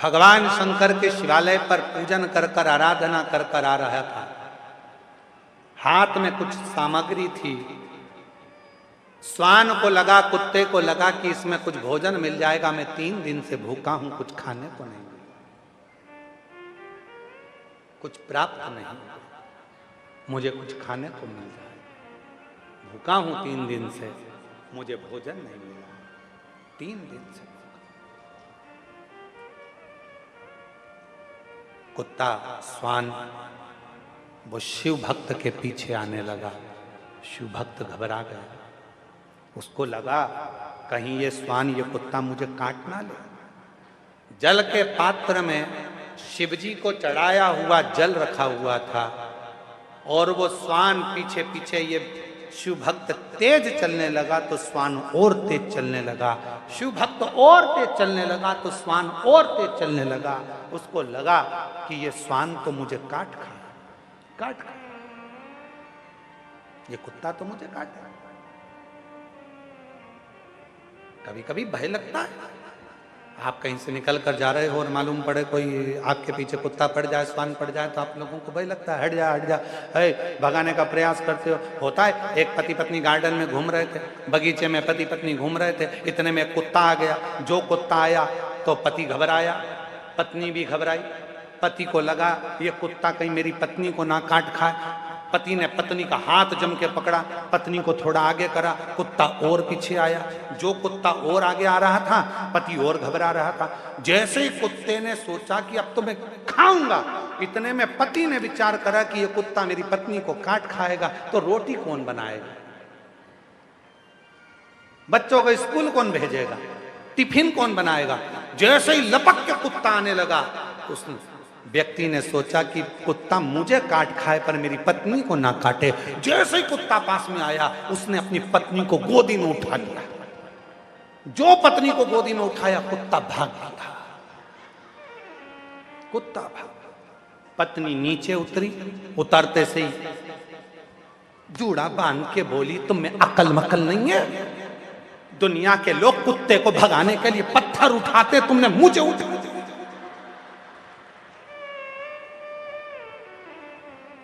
भगवान शंकर के शिवालय पर पूजन कर कर आराधना कर कर आ रहा था। हाथ में कुछ सामग्री थी। श्वान को लगा, कुत्ते को लगा कि इसमें कुछ भोजन मिल जाएगा। मैं 3 दिन से भूखा हूं, कुछ खाने को नहीं, कुछ प्राप्त नहीं, मुझे कुछ खाने को मिल जाए। भूखा हूं 3 दिन से, मुझे भोजन नहीं मिला। 3 दिन से कुत्ता, श्वान वो शिव भक्त के पीछे आने लगा। शिव भक्त घबरा गया। उसको लगा कहीं ये श्वान, ये कुत्ता मुझे काट ना ले। जल के पात्र में शिवजी को चढ़ाया हुआ जल रखा हुआ था और वो श्वान पीछे पीछे, ये शिव भक्त तेज चलने लगा तो श्वान और तेज चलने लगा। शिव भक्त और तेज चलने लगा तो श्वान और तेज चलने लगा। उसको लगा कि ये श्वान तो मुझे काट खा, ये कुत्ता तो मुझे काटे। कभी कभी भय लगता है। आप कहीं से निकल कर जा रहे हो और मालूम पड़े कोई आपके पीछे कुत्ता पड़ जाए, श्वान पड़ जाए, तो आप लोगों को भय लगता है। हट जा हट जा, है भगाने का प्रयास करते हो। होता है। एक पति पत्नी गार्डन में घूम रहे थे, बगीचे में पति पत्नी घूम रहे थे, इतने में कुत्ता आ गया। जो कुत्ता आया तो पति घबराया, पत्नी भी घबराई। पति को लगा ये कुत्ता कहीं मेरी पत्नी को ना काट खाए। पति ने पत्नी का हाथ जम के पकड़ा, पत्नी को थोड़ा आगे करा, कुत्ता और पीछे आया। जो कुत्ता और आगे आ रहा था, पति और घबरा रहा था। जैसे ही कुत्ते ने सोचा कि अब तो मैं खाऊंगा, इतने में पति ने विचार करा कि ये कुत्ता मेरी पत्नी को काट खाएगा तो रोटी कौन बनाएगा, बच्चों को स्कूल कौन भेजेगा, टिफिन कौन बनाएगा। जैसे ही लपक के कुत्ता आने लगा, उस व्यक्ति ने सोचा कि कुत्ता मुझे काट खाए पर मेरी पत्नी को ना काटे। जैसे ही कुत्ता पास में आया, उसने अपनी पत्नी को गोदी में उठा लिया। जो पत्नी को गोदी में उठाया, कुत्ता भाग गया। कुत्ता भाग। पत्नी नीचे उतरी, उतरते से ही जूड़ा बांध के बोली, तुम में अकल मकल नहीं है? दुनिया के लोग कुत्ते को भगाने के लिए पत्थर उठाते, तुमने मुझे उठा।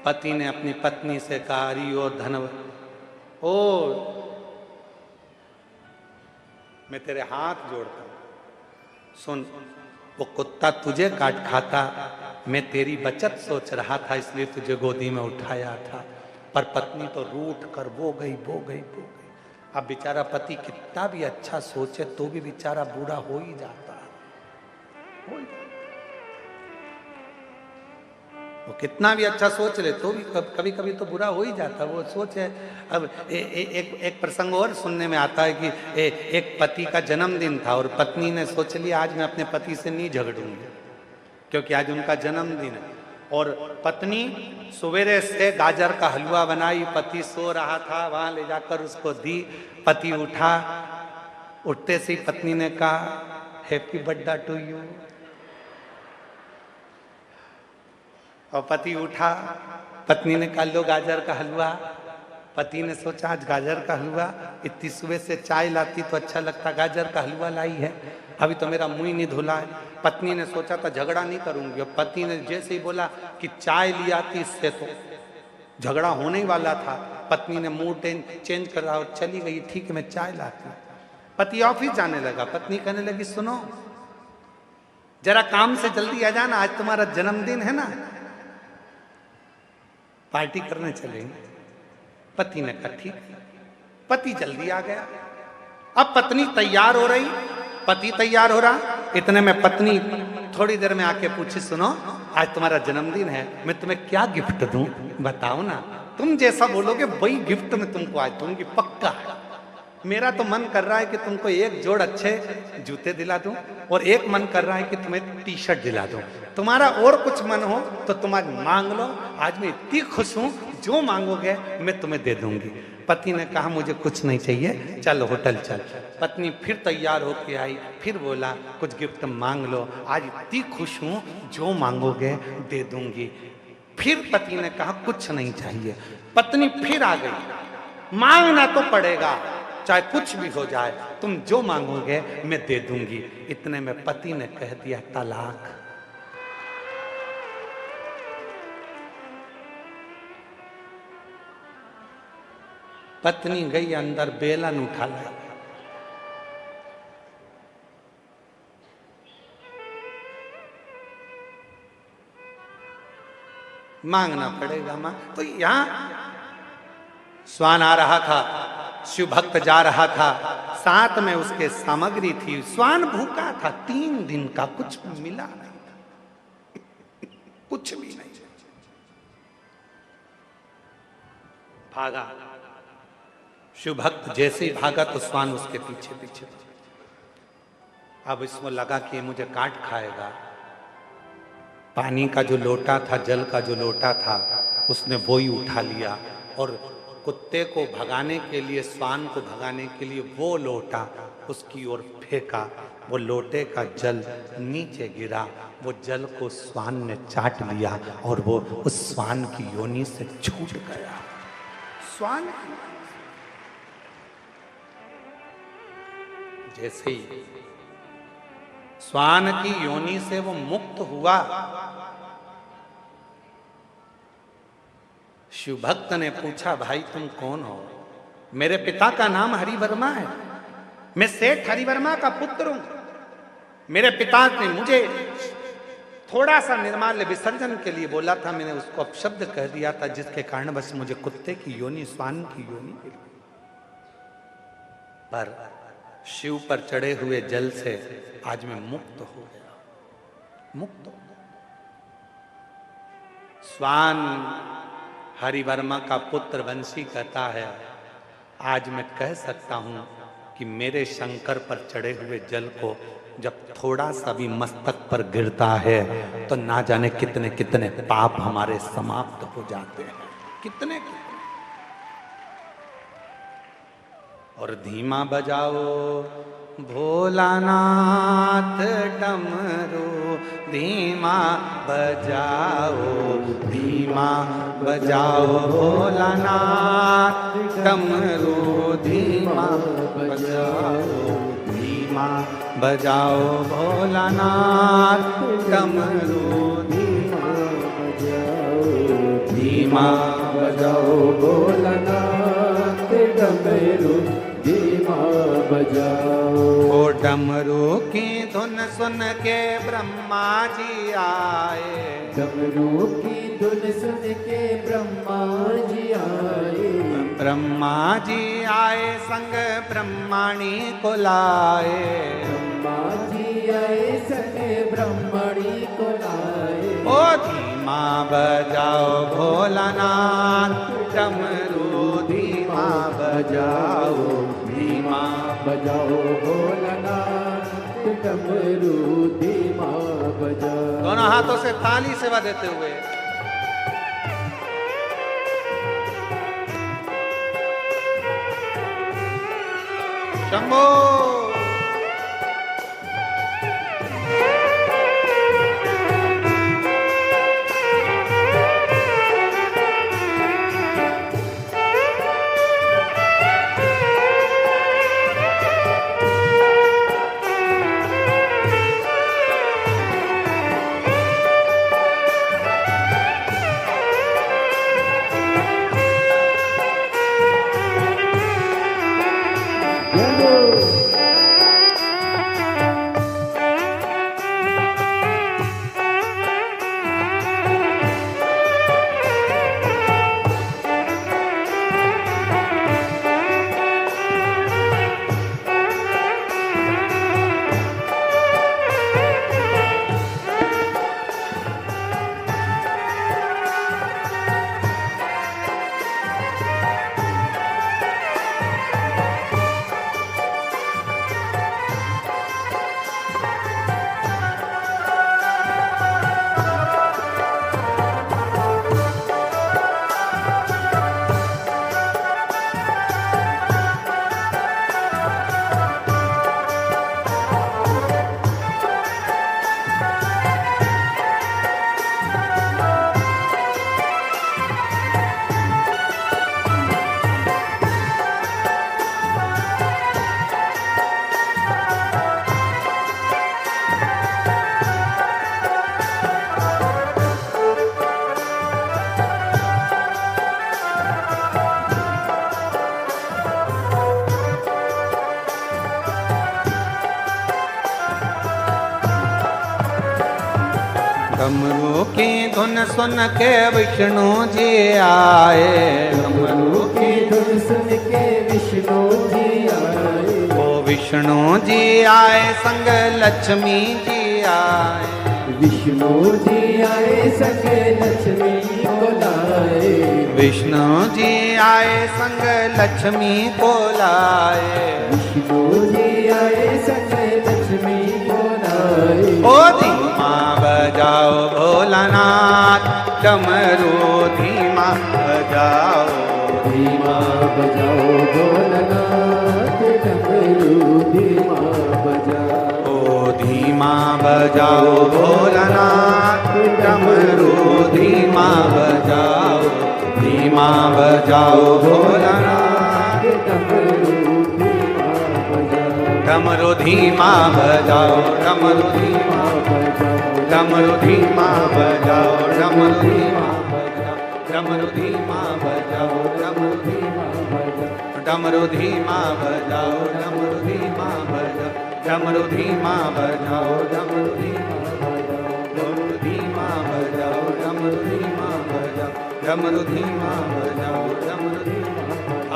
पति ने अपनी पत्नी से कहा, अरे ओ धनव, ओ मैं तेरे हाथ जोड़ता हूं, सुन, वो कुत्ता तुझे काट खाता, मैं तेरी बचत सोच रहा था इसलिए तुझे गोदी में उठाया था। पर पत्नी तो रूठ कर बो गई। अब बेचारा पति कितना भी अच्छा सोचे तो भी बेचारा बूढ़ा हो ही जाता है। वो कितना भी अच्छा सोच ले तो भी कभी कभी तो बुरा हो ही जाता। वो सोचे। अब एक प्रसंग और सुनने में आता है कि एक पति का जन्मदिन था और पत्नी ने सोच लिया आज मैं अपने पति से नहीं झगड़ूंगी क्योंकि आज उनका जन्मदिन है। और पत्नी सवेरे से गाजर का हलवा बनाई, पति सो रहा था, वहां ले जाकर उसको दी। पति उठा, उठते से पत्नी ने कहा हैप्पी बर्थडे टू यू। और पति उठा, पत्नी ने कहा लो गाजर का हलवा। पति ने सोचा आज गाजर का हलवा, इतनी सुबह से चाय लाती तो अच्छा लगता, गाजर का हलवा लाई है, अभी तो मेरा मुंह नहीं धुला है। पत्नी ने सोचा था झगड़ा नहीं करूंगी, और पति ने जैसे ही बोला कि चाय ले आती, इससे तो झगड़ा होने वाला था। पत्नी ने मूड चेंज कर रहा और चली गई, ठीक है मैं चाय लाती। पति ऑफिस जाने लगा, पत्नी कहने लगी सुनो जरा काम से जल्दी आ जाना, आज तुम्हारा जन्मदिन है ना, पार्टी करने चलेंगे। पति ने कहा ठीक। पति जल्दी आ गया। अब पत्नी तैयार हो रही, पति तैयार हो रहा। इतने में पत्नी थोड़ी देर में आके पूछी सुनो आज तुम्हारा जन्मदिन है, मैं तुम्हें क्या गिफ्ट दूं बताओ ना। तुम जैसा बोलोगे वही गिफ्ट मैं तुमको आज दूंगी, पक्का। मेरा तो मन कर रहा है कि तुमको एक जोड़ अच्छे जूते दिला दूं और एक मन कर रहा है कि तुम्हें टी शर्ट दिला दूं। तुम्हारा और कुछ मन हो तो तुम आज मांग लो, आज मैं इतनी खुश हूं, जो मांगोगे मैं तुम्हें दे दूंगी। पति ने कहा मुझे कुछ नहीं चाहिए, चल होटल चल। पत्नी फिर तैयार होके आई, फिर बोला कुछ गिफ्ट मांग लो, आज इतनी खुश हूं, जो मांगोगे दे दूंगी। फिर पति ने कहा कुछ नहीं चाहिए। पत्नी फिर आ गई, मांगना तो पड़ेगा। चाहे कुछ भी हो जाए, तुम जो मांगोगे मैं दे दूंगी। इतने में पति ने कह दिया तलाक। पत्नी गई अंदर, बेलन उठा लाई, मांगना पड़ेगा मां। तो यहां श्वान आ रहा था, शिव भक्त जा रहा था, साथ में उसके सामग्री थी। श्वान भूखा था 3 दिन का, कुछ मिला नहीं था, कुछ भी नहीं। भागा, शिव भक्त जैसे ही भागा तो श्वान उसके पीछे पीछे। अब इसको लगा कि ये मुझे काट खाएगा। पानी का जो लोटा था, जल का जो लोटा था, उसने वो ही उठा लिया और कुत्ते को भगाने के लिए, श्वान को भगाने के लिए वो लोटा उसकी ओर फेंका। वो लोटे का जल नीचे गिरा, वो जल को श्वान ने चाट लिया और वो उस श्वान की योनि से छूट गया। श्वान जैसे ही श्वान की योनि से वो मुक्त हुआ, शिव भक्त ने पूछा, भाई तुम कौन हो? मेरे पिता का नाम हरिवर्मा है, मैं सेठ हरिवर्मा का पुत्र हूं। मेरे पिता ने मुझे थोड़ा सा निर्माल्य विसर्जन के लिए बोला था, मैंने उसको अपशब्द कह दिया था, जिसके कारण बस मुझे कुत्ते की योनि, श्वान की योनि मिली। पर शिव पर चढ़े हुए जल से आज मैं मुक्त हो गया, मुक्त हो गया। श्वान हरिवर्मा का पुत्र वंशी कहता है, आज मैं कह सकता हूं कि मेरे शंकर पर चढ़े हुए जल को जब थोड़ा सा भी मस्तक पर गिरता है तो ना जाने कितने कितने पाप हमारे समाप्त हो जाते हैं, कितने कितने। और धीमा बजाओ भोलानाथ डमरू, धीमा बजाओ, धीमा बजाओ भोलानाथ डमरू, धीमा बजाओ, धीमा बजाओ भोलानाथ डमरू, धीमा बजाओ, धीमा बजाओ भोलानाथ डमरू, धीमा बजाओ। ओ डमरू की धुन सुन के ब्रह्मा जी आए, डमरू की धुन सुन के ब्रह्मा जी आए, ब्रह्मा जी आए संग ब्रह्मणी को लाए, ब्रह्मा जी आए संग ब्रह्मणी को लाए। ओ धीमा बजाओ भोलानाथ डमरू, धीमा बजाओ, धीमा बजाओ भोलानाथ डमरू, धीमा बजाओ। दोनों हाथों से ताली सेवा देते हुए शंभो। डमरू की धुन सुन के विष्णु जी आए, डमरू की धुन सुन के विष्णु जी आए, ओ विष्णु जी आए संग लक्ष्मी जी आए, विष्णु जी आए संग लक्ष्मी को लाए, विष्णु जी आए संग लक्ष्मी को लाए, विष्णु जी आए संग लक्ष्मी को लाए। ओ धीमा बजाओ भोलानाथ, डमरू धीमा बजाओ, धीमा बजाओ भोलानाथ, डमरू धीमा बजाओ, ओ धीमा बजाओ भोलानाथ, डमरू धीमा बजाओ, धीमा बजाओ भोलानाथ, डमरू धीमा बजाओ, डमरू धीमा बजाओ, डमरू धीमा बजाओ, डमरू धीमा बजाओ, डमरू धीमा बजाओ, डमरू धीमा बजाओ, डमरू धीमा बजाओ, डमरू धीमा बजाओ, डमरू धीमा बजाओ, डमरू धीमा बजाओ, डमरू धीमा बजाओ, डमरू धीमा बजाओ, डमरू धीमा बजाओ, डमरू धीमा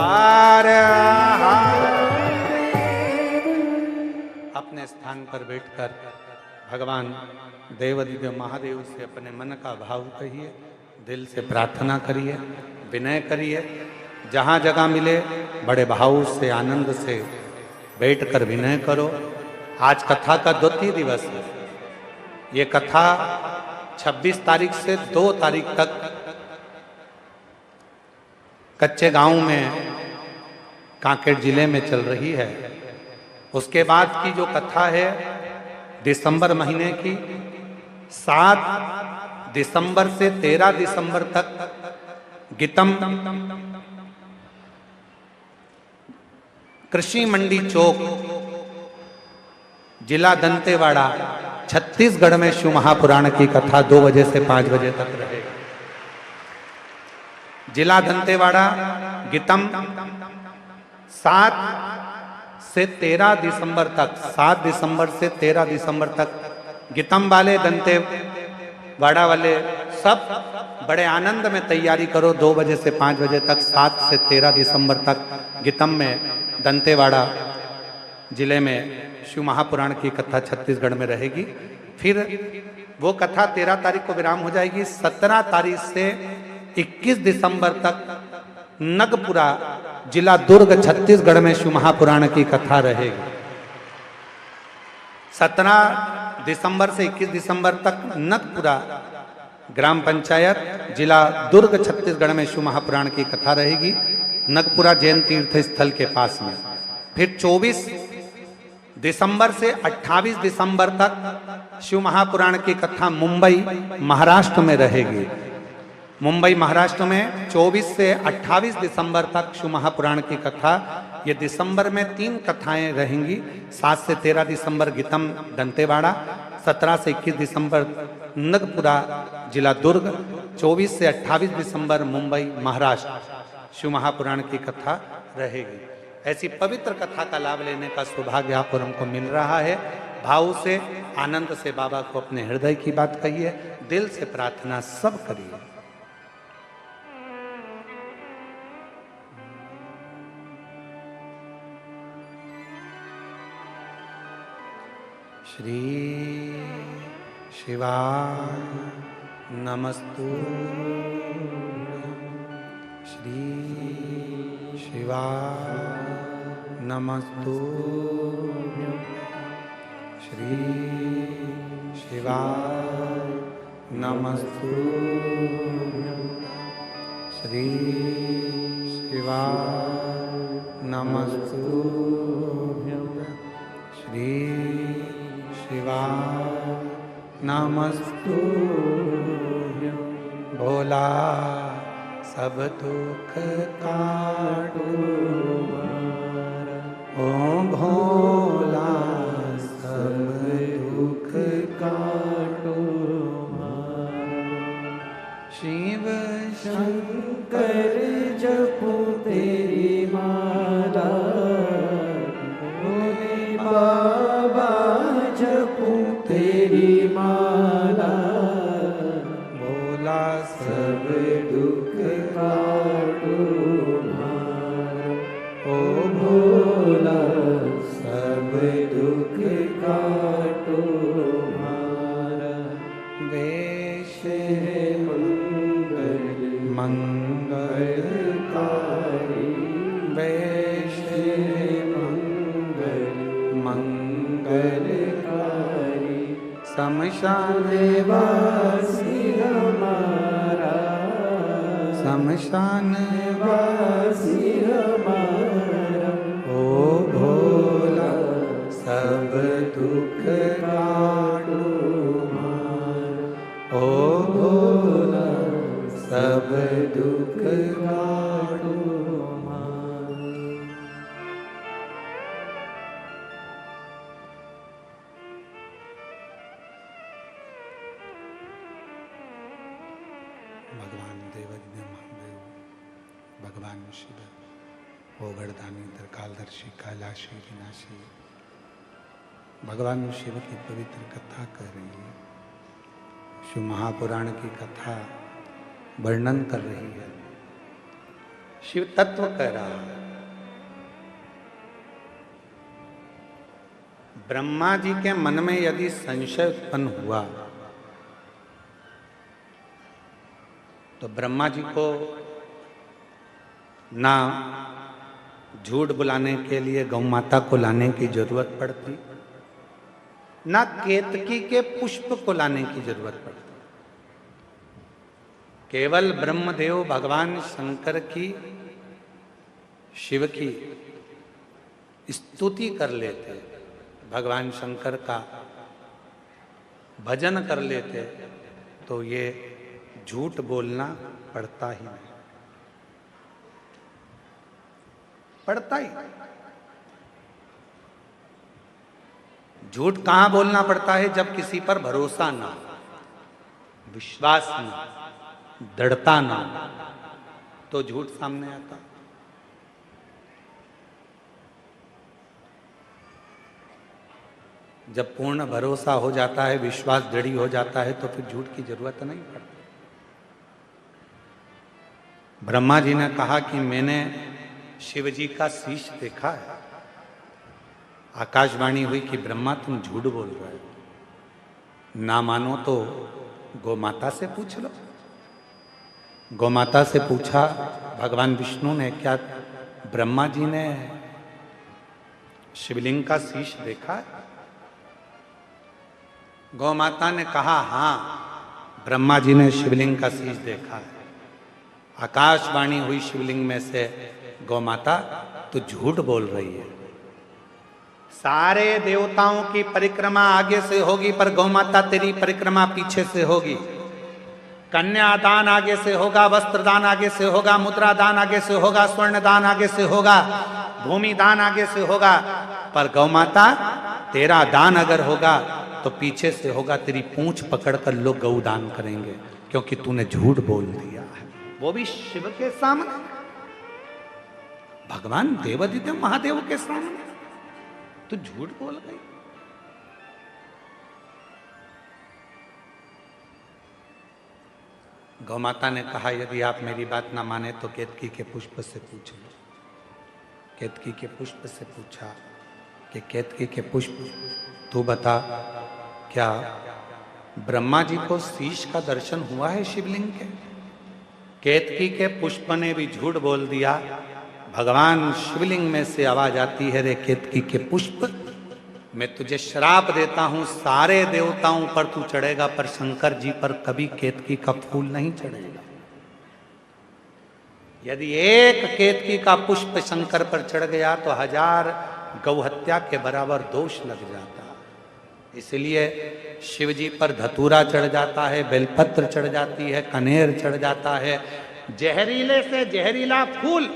आरे अपने स्थान पर बैठकर भगवान देवदिव्य महादेव से अपने मन का भाव कहिए, दिल से प्रार्थना करिए, विनय करिए। जहाँ जगह मिले बड़े भाव से आनंद से बैठकर विनय करो। आज कथा का द्वितीय दिवस है। ये कथा 26 तारीख से 2 तारीख तक कच्चे गांव में कांकेर जिले में चल रही है। उसके बाद की जो कथा है दिसंबर महीने की 7 दिसंबर से 13 दिसंबर तक गीतम कृषि मंडी चौक जिला दंतेवाड़ा छत्तीसगढ़ में शिव महापुराण की कथा 2 बजे से 5 बजे तक रहेगी। जिला दंतेवाड़ा गीतम 7 से 13 दिसंबर तक, 7 दिसंबर से 13 दिसंबर तक गीतम वाले दंतेवाड़ा वाले सब बड़े आनंद में तैयारी करो। 2 बजे से 5 बजे तक 7 से 13 दिसंबर तक गीतम में दंतेवाड़ा जिले में शिव महापुराण की कथा छत्तीसगढ़ में रहेगी। फिर वो कथा 13 तारीख को विराम हो जाएगी। 17 तारीख से 21 दिसंबर तक नगपुरा जिला दुर्ग छत्तीसगढ़ में शिव महापुराण की कथा रहेगी। 17 दिसंबर से 21 दिसंबर तक नगपुरा ग्राम पंचायत जिला दुर्ग छत्तीसगढ़ में शिव महापुराण की कथा रहेगी, नगपुरा जैन तीर्थ स्थल के पास में। फिर 24 दिसंबर से 28 दिसंबर तक शिव महापुराण की कथा मुंबई महाराष्ट्र में रहेगी। मुंबई महाराष्ट्र में 24 से 28 दिसंबर तक शिव महापुराण की कथा। ये दिसंबर में 3 कथाएं रहेंगी। 7 से 13 दिसंबर गीतम दंतेवाड़ा, 17 से 21 दिसंबर नगपुरा जिला दुर्ग, 24 से 28 दिसंबर मुंबई महाराष्ट्र शिव महापुराण की कथा रहेगी। ऐसी पवित्र कथा का लाभ लेने का सौभाग्य आप और हमको मिल रहा है। भाव से आनंद से बाबा को अपने हृदय की बात कहिए, दिल से प्रार्थना सब करिए। श्री शिवाय नमस्तुभ्यं, श्री शिवाय नमस्तुभ्यं, श्री शिवाय नमस्तुभ्यं, श्री शिवाय नमस्तुभ्यं, श्री शिवाय नमस्तुभ्यं। भोला सब दुख काटो मारा, ओ भोला सब दुख काटो मारा। शिव शंकर जपो तेरी माला, भोले बाबा जपो तेरी माला, शमशान वासी हमारा, शमशान वासी हमारा, ओ भोला सब दुख काटो मारा, ओ भोला सब दुख काटो मारा। भगवान देवज्ञ महादेव, भगवान शिव, ओगड़दानी त्रिकालदर्शी कैलाशी विनाशी, भगवान शिव की पवित्र कथा कर रही है। शिव महापुराण की कथा वर्णन कर रही है, शिव तत्व कह रहा है। ब्रह्मा जी के मन में यदि संशय उत्पन्न हुआ तो ब्रह्मा जी को ना झूठ बुलाने के लिए गौ माता को लाने की जरूरत पड़ती, ना केतकी के पुष्प को लाने की जरूरत पड़ती। केवल ब्रह्मदेव भगवान शंकर की, शिव की स्तुति कर लेते, भगवान शंकर का भजन कर लेते तो ये झूठ बोलना पड़ता ही नहीं, पड़ता ही। झूठ कहां बोलना पड़ता है? जब किसी पर भरोसा ना, विश्वास ना, दृढ़ता ना, तो झूठ सामने आता। जब पूर्ण भरोसा हो जाता है, विश्वास दृढ़ हो जाता है, तो फिर झूठ की जरूरत नहीं पड़ती। ब्रह्मा जी ने कहा कि मैंने शिव जी का शीश देखा है। आकाशवाणी हुई कि ब्रह्मा तुम झूठ बोल रहे हो, ना मानो तो गोमाता से पूछ लो। गोमाता से पूछा भगवान विष्णु ने, क्या ब्रह्मा जी ने शिवलिंग का शीश देखा है? गोमाता ने कहा हाँ, ब्रह्मा जी ने शिवलिंग का शीश देखा है। आकाशवाणी हुई शिवलिंग में से, गोमाता तू झूठ बोल रही है। सारे देवताओं की परिक्रमा आगे से होगी, पर गौमाता तेरी परिक्रमा पीछे से होगी। कन्यादान आगे से होगा, वस्त्रदान आगे से होगा, मुद्रा दान आगे से होगा, स्वर्ण दान आगे से होगा, भूमि दान आगे से होगा, पर गौमाता तेरा दान अगर होगा तो पीछे से होगा। तेरी पूंछ पकड़कर लोग गौदान करेंगे, क्योंकि तूने झूठ बोल दिया है, वो भी शिव के सामने, भगवान देवादिदेव महादेव के सामने तू झूठ बोल गई। गौमाता ने कहा यदि आप मेरी बात ना माने तो केतकी के पुष्प से पूछ लो। केतकी के पुष्प से पूछा कि केतकी के पुष्प तू बता, क्या ब्रह्मा जी को शीश का दर्शन हुआ है शिवलिंग के? केतकी के पुष्प ने भी झूठ बोल दिया। भगवान शिवलिंग में से आवाज आती है, रे केतकी के पुष्प, मैं तुझे श्राप देता हूं, सारे देवताओं पर तू चढ़ेगा पर शंकर जी पर कभी केतकी का फूल नहीं चढ़ेगा। यदि एक केतकी का पुष्प शंकर पर चढ़ गया तो 1000 गौहत्या के बराबर दोष लग जाता। इसलिए शिव जी पर धतूरा चढ़ जाता है, बेलपत्र चढ़ जाती है, कनेर चढ़ जाता है, जहरीले से जहरीला फूल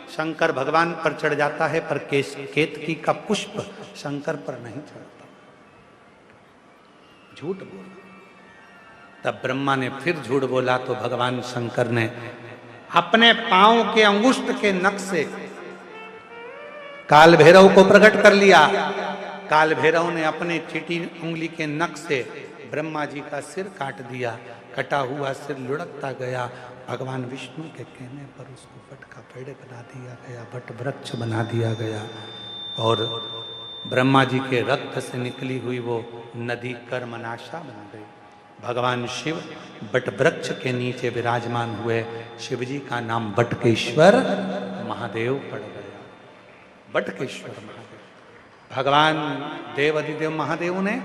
शंकर भगवान पर चढ़ जाता है, पर केतकी का पुष्प शंकर पर नहीं चढ़ता। झूठ बोला। तब ब्रह्मा ने फिर झूठ बोला तो भगवान शंकर ने अपने पांव के अंगुष्ठ के नख से काल भैरव को प्रकट कर लिया। काल भैरव ने अपने चीटी उंगली के नख से ब्रह्मा जी का सिर काट दिया। कटा हुआ सिर लुढ़कता गया। भगवान विष्णु के कहने पर उसको वट का पेड़ बना दिया गया, वट वृक्ष बना दिया गया, और ब्रह्मा जी के रक्त से निकली हुई वो नदी कर्मनाशा बन गई। भगवान शिव वट वृक्ष के नीचे विराजमान हुए। शिव जी का नाम बटकेश्वर महादेव पड़ गया। बटकेश्वर महादेव। भगवान देवादिदेव महादेव ने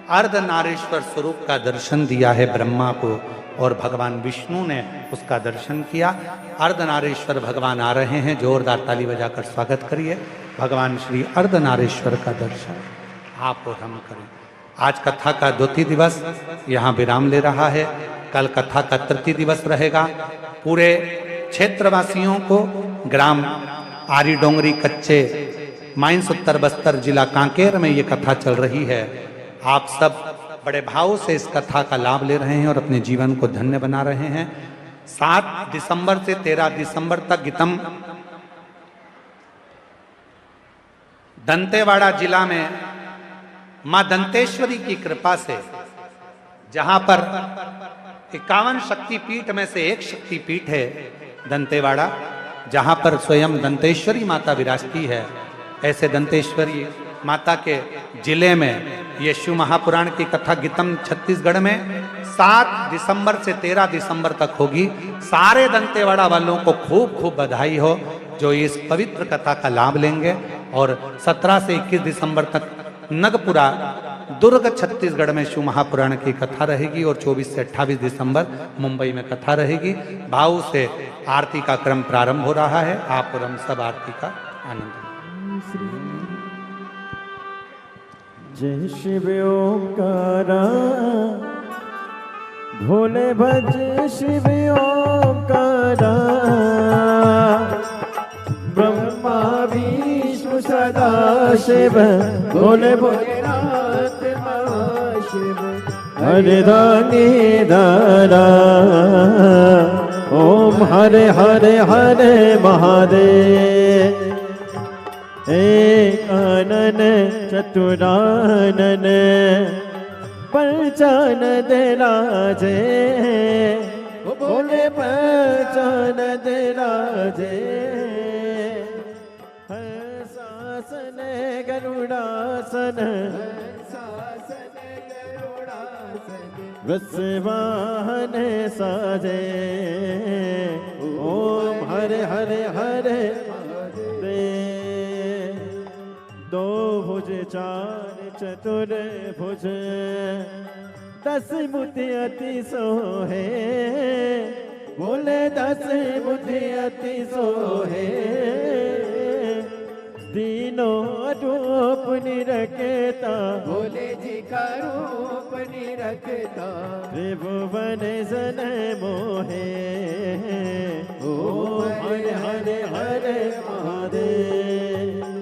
अर्धनारीश्वर स्वरूप का दर्शन दिया है ब्रह्मा को, और भगवान विष्णु ने उसका दर्शन किया। अर्धनारीश्वर भगवान आ रहे हैं, जोरदार ताली बजाकर स्वागत करिए। भगवान श्री अर्धनारीश्वर का दर्शन आप और हम करें। आज कथा का द्वितीय दिवस यहाँ विराम ले रहा है। कल कथा का तृतीय दिवस रहेगा। पूरे क्षेत्रवासियों को ग्राम आरी डोंगरी कच्चे माइंस उत्तर बस्तर जिला कांकेर में ये कथा चल रही है। आप सब बड़े भाव से इस कथा का लाभ ले रहे हैं और अपने जीवन को धन्य बना रहे हैं। 7 दिसंबर से 13 दिसंबर तक गीतम दंतेवाड़ा जिला में मां दंतेश्वरी की कृपा से, जहां पर 51 शक्तिपीठ में से एक शक्तिपीठ है दंतेवाड़ा, जहां पर स्वयं दंतेश्वरी माता विराजती है। ऐसे दंतेश्वरी माता के जिले में ये शिव महापुराण की कथा गीतम छत्तीसगढ़ में 7 दिसंबर से 13 दिसंबर तक होगी। सारे दंतेवाड़ा वालों को खूब खूब बधाई हो जो इस पवित्र कथा का लाभ लेंगे। और 17 से 21 दिसंबर तक नगपुरा दुर्ग छत्तीसगढ़ में शिव महापुराण की कथा रहेगी और 24 से 28 दिसंबर मुंबई में कथा रहेगी। भाव से आरती का क्रम प्रारंभ हो रहा है। आप और हम सब आरती का आनंद। जय शिव ओंकारा भोले भज शिव ओंकारा, ब्रह्मा विष्णु सदा शिव भोले भोलेनाथ महाशिव, हरे दानी दारा ओम हरे हरे हरे महादेव। एक आनन चतुरानन पंचानन राजे, बोले पंचानन राजे, हंसासन गरुड़ासन, वृषवाहन साजे, ओम हरे हरे हरे दो भुज चार चतुर भुज, 10 बुद्धि अति सोहे, बोले 10 बुद्धि अति सोहे, तीनों रूप निरखता, भोले जी का रूप निरखता, त्रिभुवन जन मोहे, ओम हरे हरे हरे महादेव।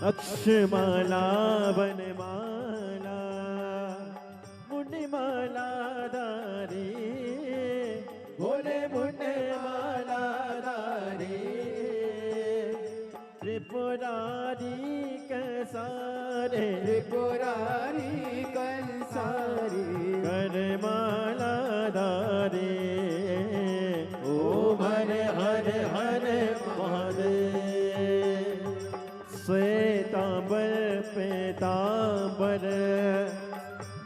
अक्षमाला वनमाला मुंडमाला धारी, भोले मुंडमाला धारी, त्रिपुरारी कंसारे, त्रिपुरारी कंसारी, करमाला धारी, ओम हरे हरे हरे महादेव। श्वेतांबर पीतांबर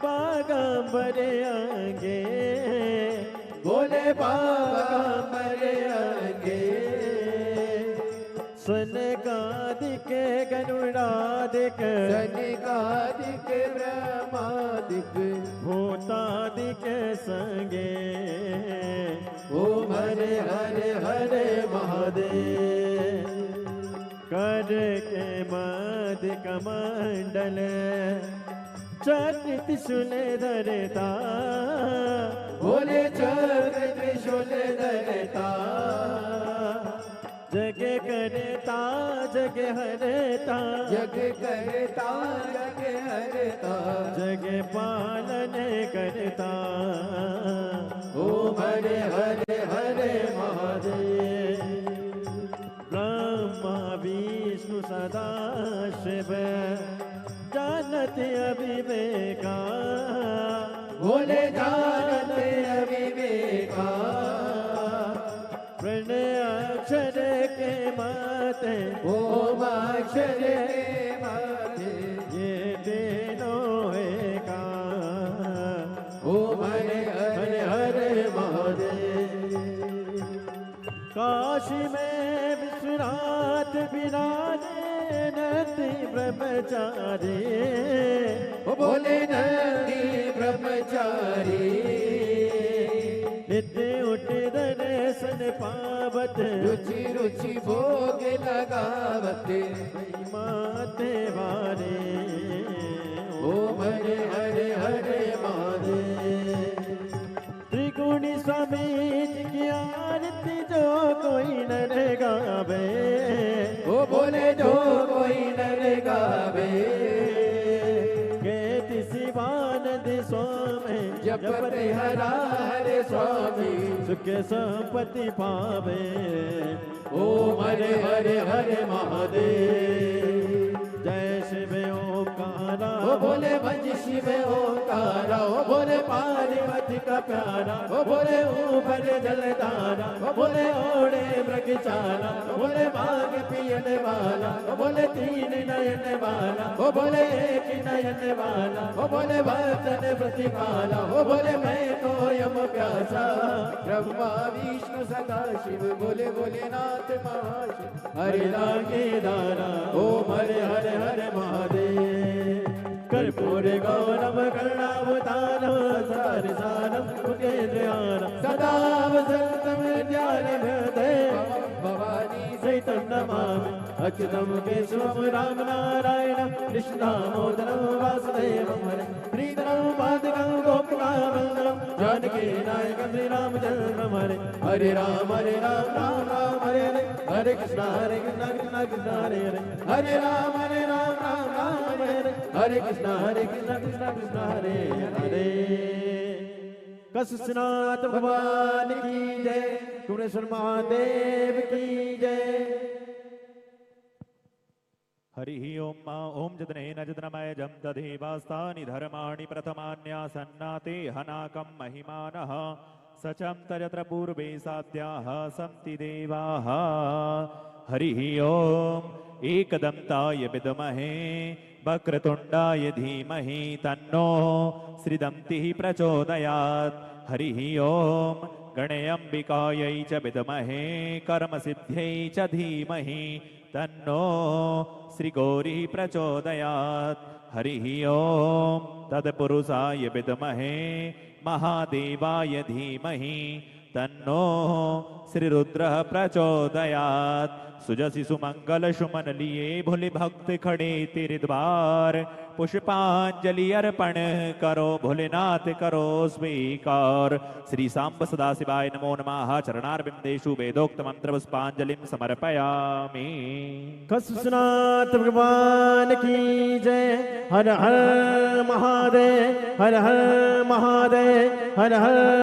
बागांबर आगे, बोले बागांबर आगे, सनकादिक गरुड़ादिक, सनकादिक ब्रह्मादिक, भूतादिक संगे, ओम हरे हरे हरे महादेव। कर के मध्य कमंडल चक्र त्रिशूल धरता, बोले चक्र त्रिशूल धरता, जग करता जग हरता, जग करता जग हरता, जग पालन करता, ओम हरे हरे हरे महादेव। ब्रह्मा विष्णु सदा शिव जानत अविवेका, बोले जानत अविवेका, प्रणय अक्षर के माते, ओम अक्षर के माते, ये तीनों एका, ओम हरे हरे हरे महादेव। काशी में विश्वनाथ विराजे, नंदी ब्रह्मचारी ओ बोले नंदी ब्रह्मचारी नित्य उठ दर्शन पावत रुचि रुचि भोग लगावत माते वारे ओम हरे हरे हरे महादेव त्रिगुणी स्वामी जी की आरती जो कोई नर गावे ओ बोले जो कोई नर गावे कहती शिवानंद स्वामी जपते हरा हरे स्वामी सुख संपत्ति पावे ओम हरे हरे हरे महादेव जय शिव ओंकारा ओ बोले भज शिव ओंकारा ओ बोले पार्वती का प्यारा ओ बोले ऊपर जलधारा ओ बोले ओढ़े मृगचारा ओ बोले मांग पियन वाला ओ बोले तीन नयन वाला ओ बोले एक नयन वाला ओ बोले भक्तन प्रतिपाला ओ बोले मैं तो यम प्यासा ब्रह्मा विष्णु सदा शिव बोले भोलेनाथ महाशिव हरे राम के दारा ओम हरे हरे हरे महादेव कर्पूर गौरव करुणावतारम सार सारम मुकेन्द्रयानम सदा वसंतम ज्ञानमदेव भवानी सहितं नमामि अच्युतं केशवं राम नारायणं कृष्णदामोदरं वासुदेवं हरे श्रीधरं पादकं गोपिकावन्दनं जानकी नायकं श्रीरामचन्द्रं हरे हरे राम राम राम हरे हरे हरे कृष्ण कृष्ण कृष्ण हरे हरे हरे राम राम हरे हरे हरे कृष्ण कृष्ण कृष्ण हरे हरे कसुनाथ भगवान की जय कुमरेश्वर महादेव की जय हरि ओम ओम जदनेन जदनमय जम तदेवास्तानि धर्माणि प्रथमान्यासन्नाते हनाकं महिमानः सचं तयत्र पूर्वे साध्याः सन्ति देवाः हरि ओम एकदन्ताय विद्महे वक्रतुण्डाय धीमहि तन्नो श्रीदन्तिः प्रचोदयात् हरि ओम गणेऽम्बिकायै च विद्महे कर्मसिद्ध्यै च धीमहि तन्नो श्रीगौरी प्रचोदयात् हरि ओम तत्पुरुषाय विद्महे महादेवाय धीमहि तन्नो श्रीरुद्रः प्रचोदयात् सुजसि सुमंगल सुमन लिए भोले भक्त खड़े तेरे द्वार पुष्पांजलि अर्पण करो भोलेनाथ करो स्वीकार श्री सांब सदा शिवाय नमो नमः चरणारविंदेषु वेदोक्त मंत्र पुष्पांजलिं समर्पयामि कसुनाथ भगवान की जय हर हर महादेव हर हर महादेव हर हर